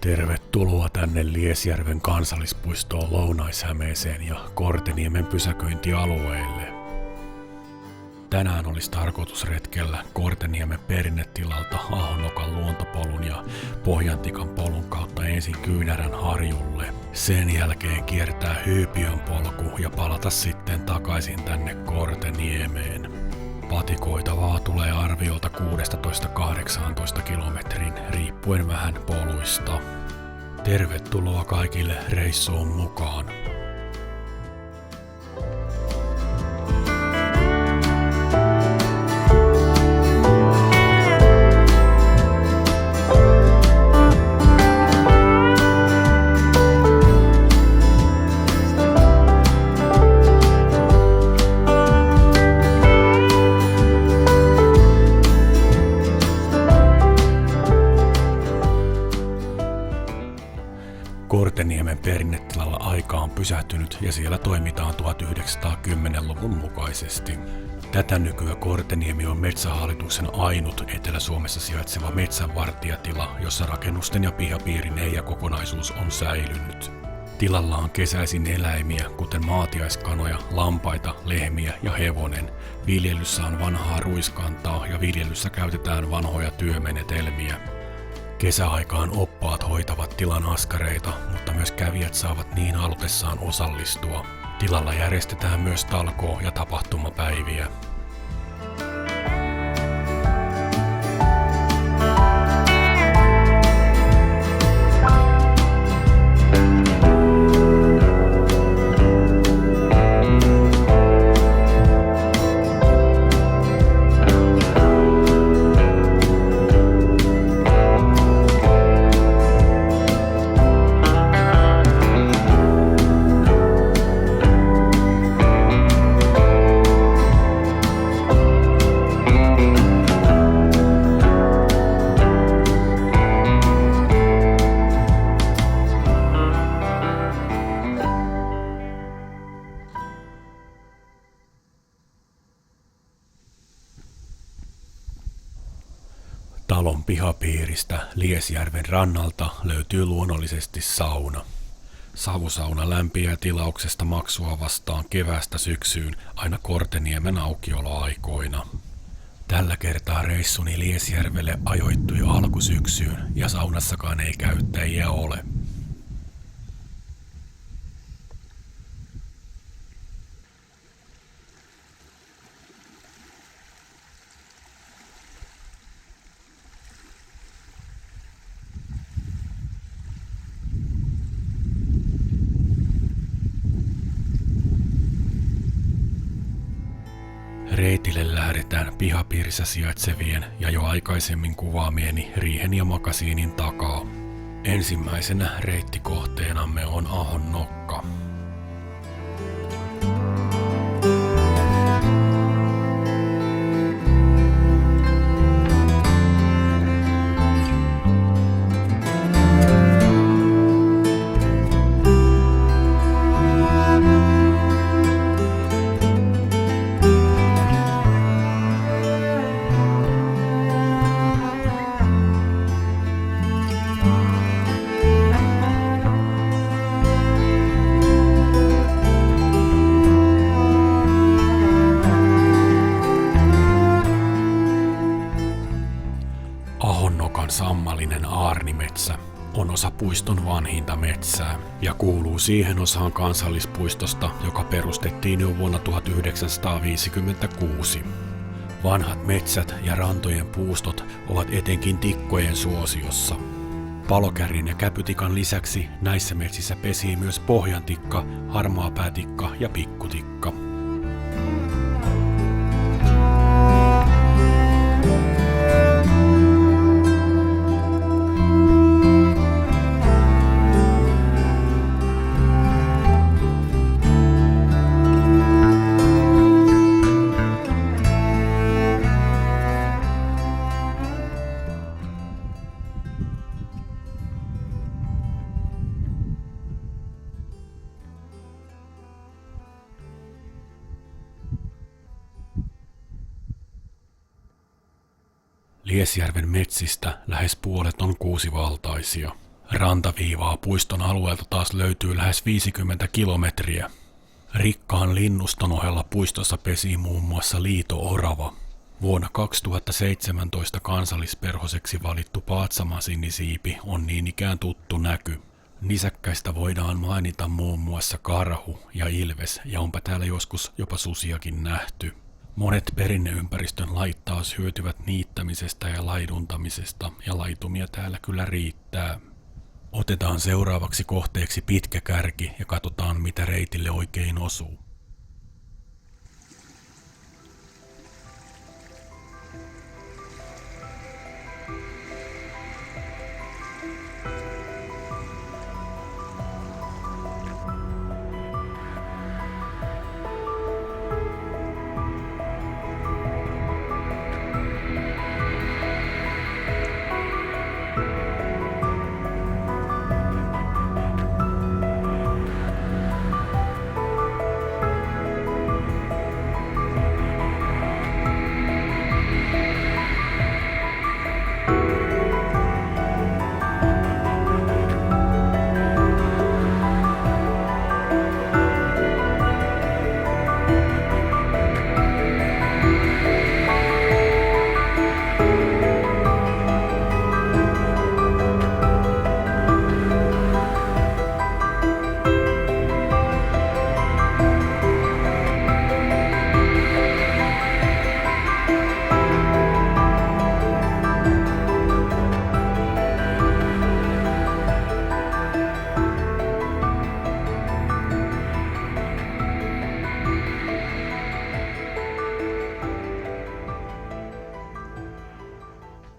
Tervetuloa tänne Liesjärven kansallispuistoon Lounais-Hämeeseen ja Korteniemen pysäköintialueelle. Tänään olisi tarkoitus retkellä Korteniemen perinnetilalta Ahonnokan luontopolun ja Pohjantikan polun kautta ensin Kyynärän harjulle. Sen jälkeen kiertää Hyypiön polku ja palata sitten takaisin tänne Korteniemeen. Patikoitavaa tulee arviolta 16-18 kilometrin riippuen vähän poluista. Tervetuloa kaikille reissuun mukaan. Korteniemen perinnetilalla aika on pysähtynyt ja siellä toimitaan 1910-luvun mukaisesti. Tätä nykyä Korteniemi on Metsähallituksen ainut Etelä-Suomessa sijaitseva metsänvartijatila, jossa rakennusten ja pihapiirin kokonaisuus on säilynyt. Tilalla on kesäisin eläimiä, kuten maatiaiskanoja, lampaita, lehmiä ja hevonen. Viljelyssä on vanhaa ruiskantaa ja viljelyssä käytetään vanhoja työmenetelmiä. Kesäaikaan oppaat hoitavat tilan askareita, mutta myös kävijät saavat niin halutessaan osallistua. Tilalla järjestetään myös talkoo- ja tapahtumapäiviä. Talon pihapiiristä Liesjärven rannalta löytyy luonnollisesti sauna. Savusauna lämpiää tilauksesta maksua vastaan keväästä syksyyn aina Korteniemen aukioloaikoina. Tällä kertaa reissuni Liesjärvelle ajoittui jo alkusyksyyn ja saunassakaan ei käyttäjiä ole. Reitille lähdetään pihapiirissä sijaitsevien ja jo aikaisemmin kuvaamieni riihen ja makasiinin takaa. Ensimmäisenä reittikohteenamme on Ahonnokka. Ahonnokan sammallinen aarnimetsä on osa puiston vanhinta metsää ja kuuluu siihen osaan kansallispuistosta, joka perustettiin jo vuonna 1956. Vanhat metsät ja rantojen puustot ovat etenkin tikkojen suosiossa. Palokärrin ja käpytikan lisäksi näissä metsissä pesii myös pohjantikka, harmaapäätikka ja pikkutikka. Liesjärven metsistä lähes puolet on kuusivaltaisia. Rantaviivaa puiston alueelta taas löytyy lähes 50 kilometriä. Rikkaan linnuston ohella puistossa pesii muun muassa liito-orava. Vuonna 2017 kansallisperhoseksi valittu paatsamasinisiipi on niin ikään tuttu näky. Nisäkkäistä voidaan mainita muun muassa karhu ja ilves, ja onpa täällä joskus jopa susiakin nähty. Monet perinneympäristön lajit taas hyötyvät niittämisestä ja laiduntamisesta, ja laitumia täällä kyllä riittää. Otetaan seuraavaksi kohteeksi pitkä kärki ja katsotaan mitä reitille oikein osuu.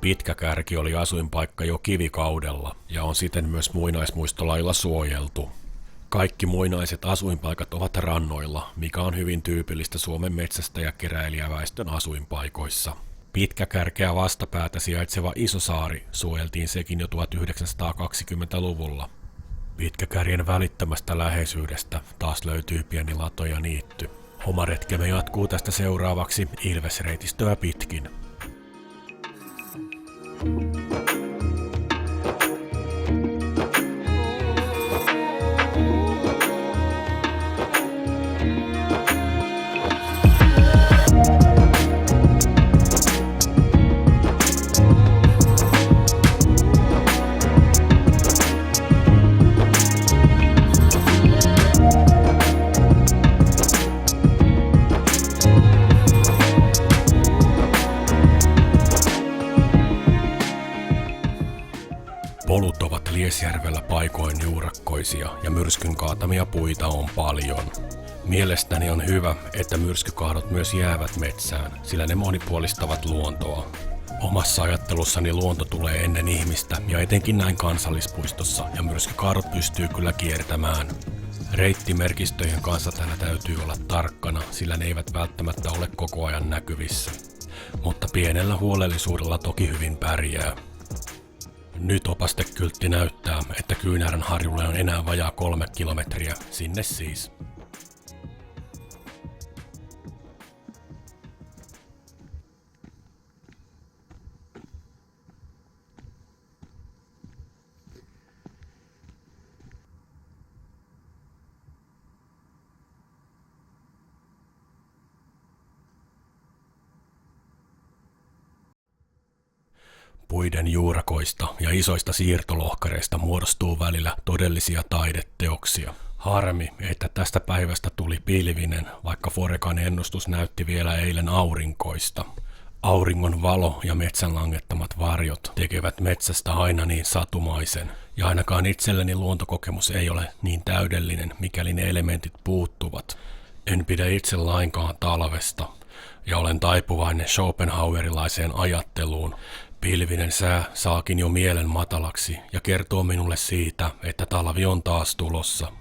Pitkä kärki oli asuinpaikka jo kivikaudella ja on siten myös muinaismuistolailla suojeltu. Kaikki muinaiset asuinpaikat ovat rannoilla, mikä on hyvin tyypillistä Suomen metsästä- ja keräilijäväestön asuinpaikoissa. Pitkäkärkeä vastapäätä sijaitseva Isosaari suojeltiin sekin jo 1920-luvulla. Pitkäkärjen välittömästä läheisyydestä taas löytyy pieni lato ja niitty. Oma retkemme jatkuu tästä seuraavaksi Ilvesreitistöä pitkin. Polut ovat Liesjärvellä paikoin juurakkoisia ja myrskyn kaatamia puita on paljon. Mielestäni on hyvä, että myrskykaadot myös jäävät metsään, sillä ne monipuolistavat luontoa. Omassa ajattelussani luonto tulee ennen ihmistä ja etenkin näin kansallispuistossa, ja myrskykaadot pystyy kyllä kiertämään. Reittimerkistöjen kanssa täällä täytyy olla tarkkana, sillä ne eivät välttämättä ole koko ajan näkyvissä. Mutta pienellä huolellisuudella toki hyvin pärjää. Nyt opastekyltti näyttää, että Kyynäränharjulle on enää vajaa 3 kilometriä, sinne siis. Puiden juurakoista ja isoista siirtolohkareista muodostuu välillä todellisia taideteoksia. Harmi, että tästä päivästä tuli pilvinen, vaikka Forecan ennustus näytti vielä eilen aurinkoista. Auringon valo ja metsän langettamat varjot tekevät metsästä aina niin satumaisen, ja ainakaan itselleni luontokokemus ei ole niin täydellinen, mikäli ne elementit puuttuvat. En pidä itse lainkaan talvesta, ja olen taipuvainen schopenhauerilaiseen ajatteluun. Pilvinen sää saakin jo mielen matalaksi ja kertoo minulle siitä, että talvi on taas tulossa.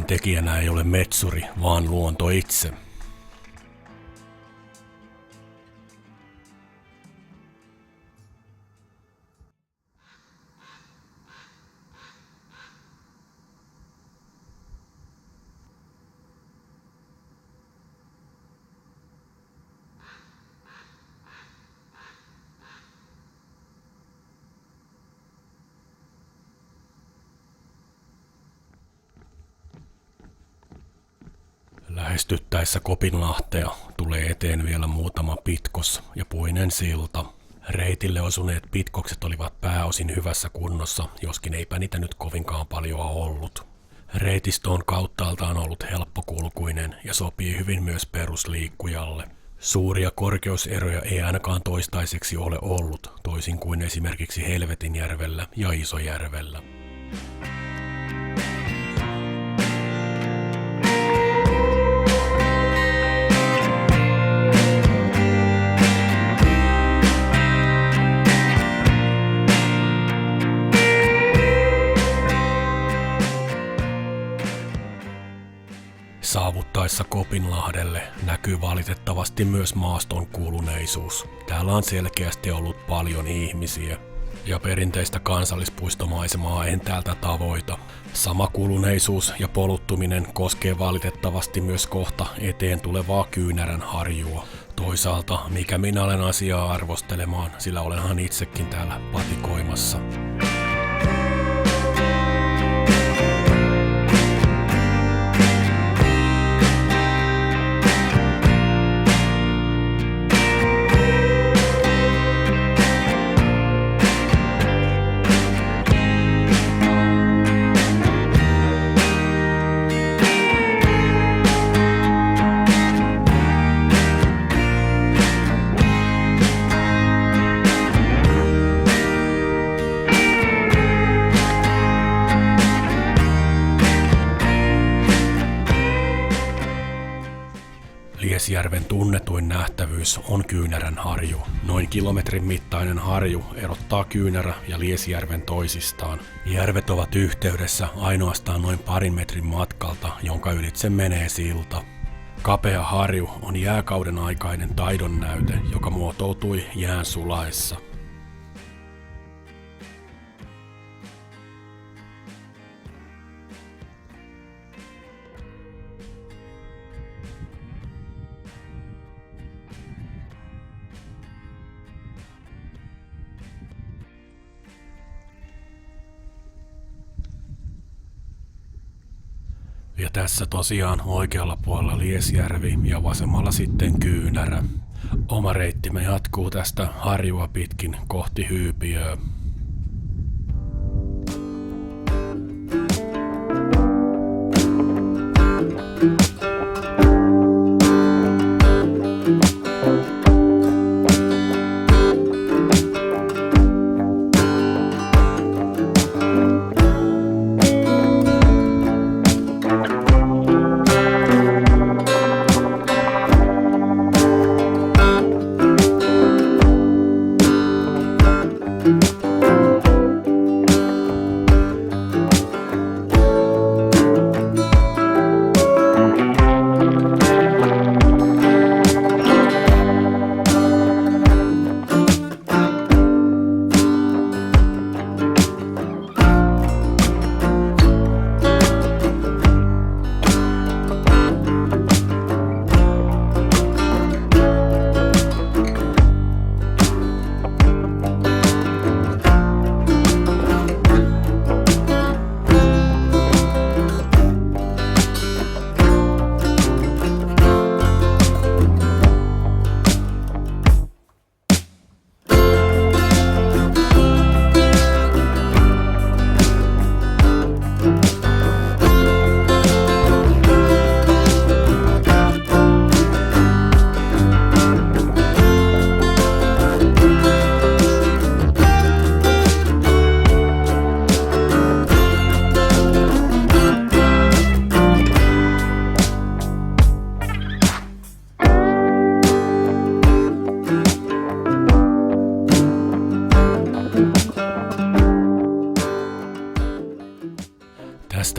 tekijänä ei ole metsuri, vaan luonto itse. Lähestyttäessä Kopinlahtea tulee eteen vielä muutama pitkos ja puinen silta. Reitille osuneet pitkokset olivat pääosin hyvässä kunnossa, joskin eipä niitä nyt kovinkaan paljon ollut. Reitistö on kauttaaltaan ollut helppokulkuinen ja sopii hyvin myös perusliikkujalle. Suuria korkeuseroja ei ainakaan toistaiseksi ole ollut, toisin kuin esimerkiksi Helvetinjärvellä ja Isojärvellä. Saavuttaessa Kopinlahdelle näkyy valitettavasti myös maaston kuluneisuus. Täällä on selkeästi ollut paljon ihmisiä ja perinteistä kansallispuistomaisemaa en täältä tavoita. Sama kuluneisuus ja poluttuminen koskee valitettavasti myös kohta eteen tulevaa Kyynäränharjua. Toisaalta mikä minä olen asiaa arvostelemaan, sillä olenhan itsekin täällä patikoimassa. Liesjärven tunnetuin nähtävyys on Kyynäränharju. Noin kilometrin mittainen harju erottaa Kyynärä ja Liesjärven toisistaan. Järvet ovat yhteydessä ainoastaan noin parin metrin matkalta, jonka ylitse menee silta. Kapea harju on jääkauden aikainen taidonnäyte, joka muotoutui jään sulaessa. Ja tässä tosiaan oikealla puolella Liesjärvi ja vasemmalla sitten Kyynärä. Oma reittimme jatkuu tästä harjua pitkin kohti Hyypiöä.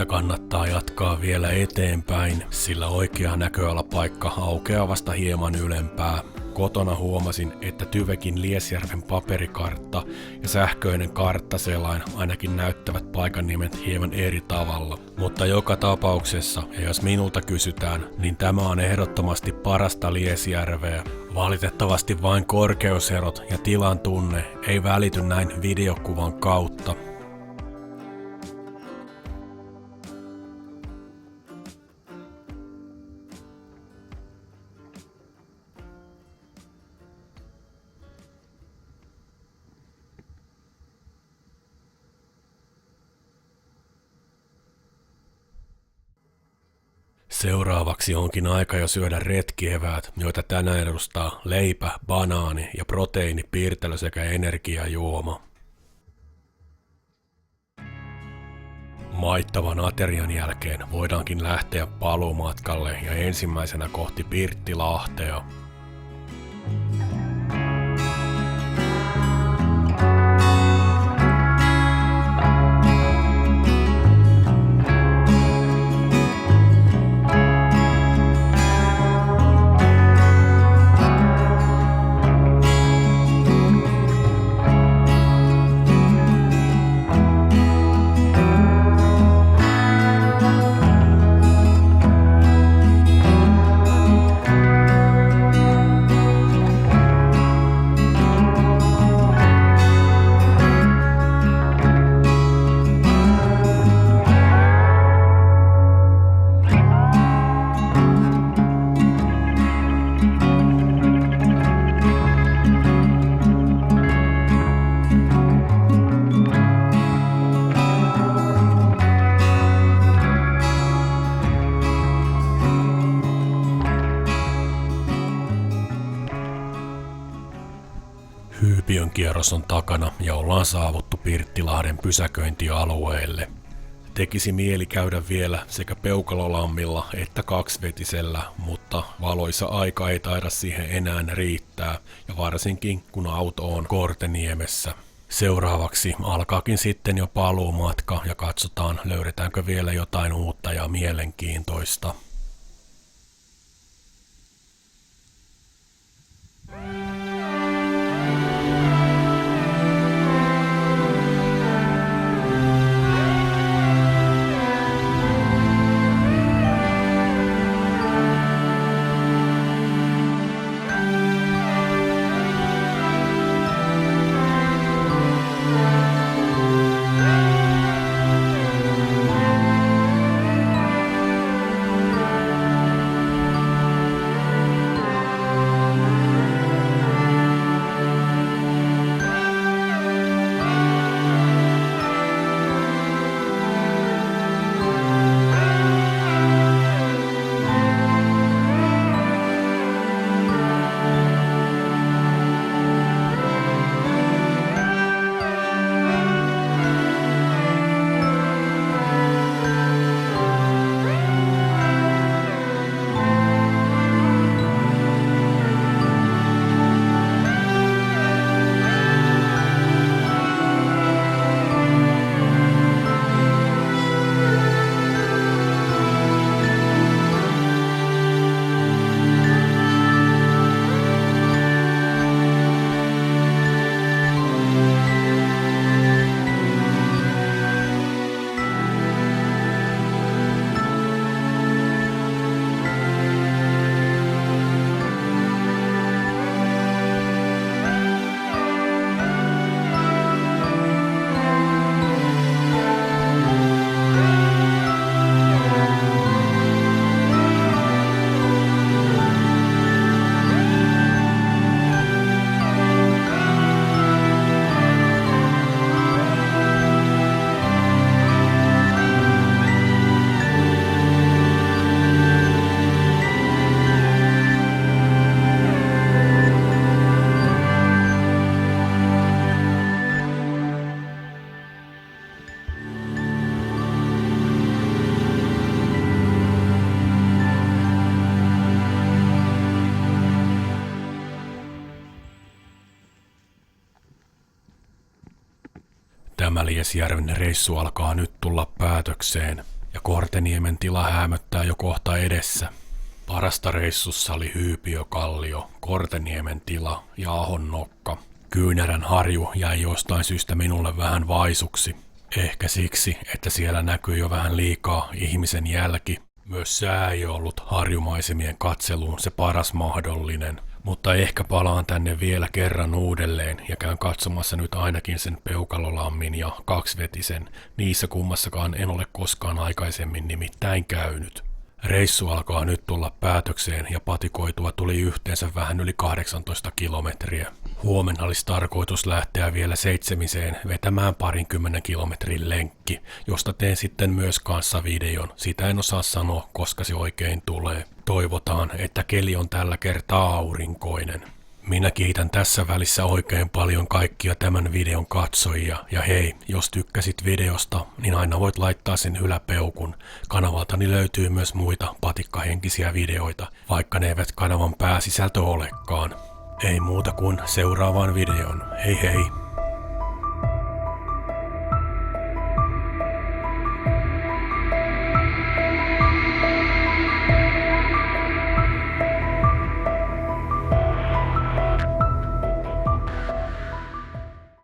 kannattaa jatkaa vielä eteenpäin, sillä oikea näköalapaikka aukeaa vasta hieman ylempää. Kotona huomasin, että Tyvekin Liesjärven paperikartta ja sähköinen karttaselain ainakin näyttävät paikan nimet hieman eri tavalla. Mutta joka tapauksessa, ja jos minulta kysytään, niin tämä on ehdottomasti parasta Liesjärveä. Valitettavasti vain korkeuserot ja tilan tunne ei välity näin videokuvan kautta. Seuraavaksi onkin aika jo syödä retkieväät, joita tänään edustaa leipä, banaani ja proteiinipiirtelö sekä energiajuoma. Maittavan aterian jälkeen voidaankin lähteä paluumatkalle ja ensimmäisenä kohti Pirttilahtea. Hyypiön kierros on takana ja ollaan saavuttu Pirttilahden pysäköintialueelle. Tekisi mieli käydä vielä sekä Peukalolammilla että kaksivetisellä, mutta valoisa aika ei taida siihen enää riittää, ja varsinkin kun auto on Korteniemessä. Seuraavaksi alkaakin sitten jo paluumatka ja katsotaan löydetäänkö vielä jotain uutta ja mielenkiintoista. Tämä Liesjärven reissu alkaa nyt tulla päätökseen, ja Korteniemen tila häämöttää jo kohta edessä. Parasta reissussa oli Hyypiökallio, Korteniemen tila ja Ahon nokka. Kyynärän harju jäi jostain syystä minulle vähän vaisuksi. Ehkä siksi, että siellä näkyi jo vähän liikaa ihmisen jälki. Myös sää ei ollut harjumaisemien katseluun se paras mahdollinen. Mutta ehkä palaan tänne vielä kerran uudelleen ja käyn katsomassa nyt ainakin sen Peukalolammin ja Kaksivetisen. Niissä kummassakaan en ole koskaan aikaisemmin nimittäin käynyt. Reissu alkaa nyt tulla päätökseen ja patikoitua tuli yhteensä vähän yli 18 kilometriä. Huomenna olisi tarkoitus lähteä vielä 7 vetämään 20 kilometrin lenkki, josta teen sitten myös kanssa videon. Sitä en osaa sanoa, koska se oikein tulee. Toivotaan, että keli on tällä kertaa aurinkoinen. Minä kiitän tässä välissä oikein paljon kaikkia tämän videon katsojia. Ja hei, jos tykkäsit videosta, niin aina voit laittaa sen yläpeukun. Kanavaltani löytyy myös muita patikkahenkisiä videoita, vaikka ne eivät kanavan pääsisältö olekaan. Ei muuta kuin seuraavaan videoon. Hei hei!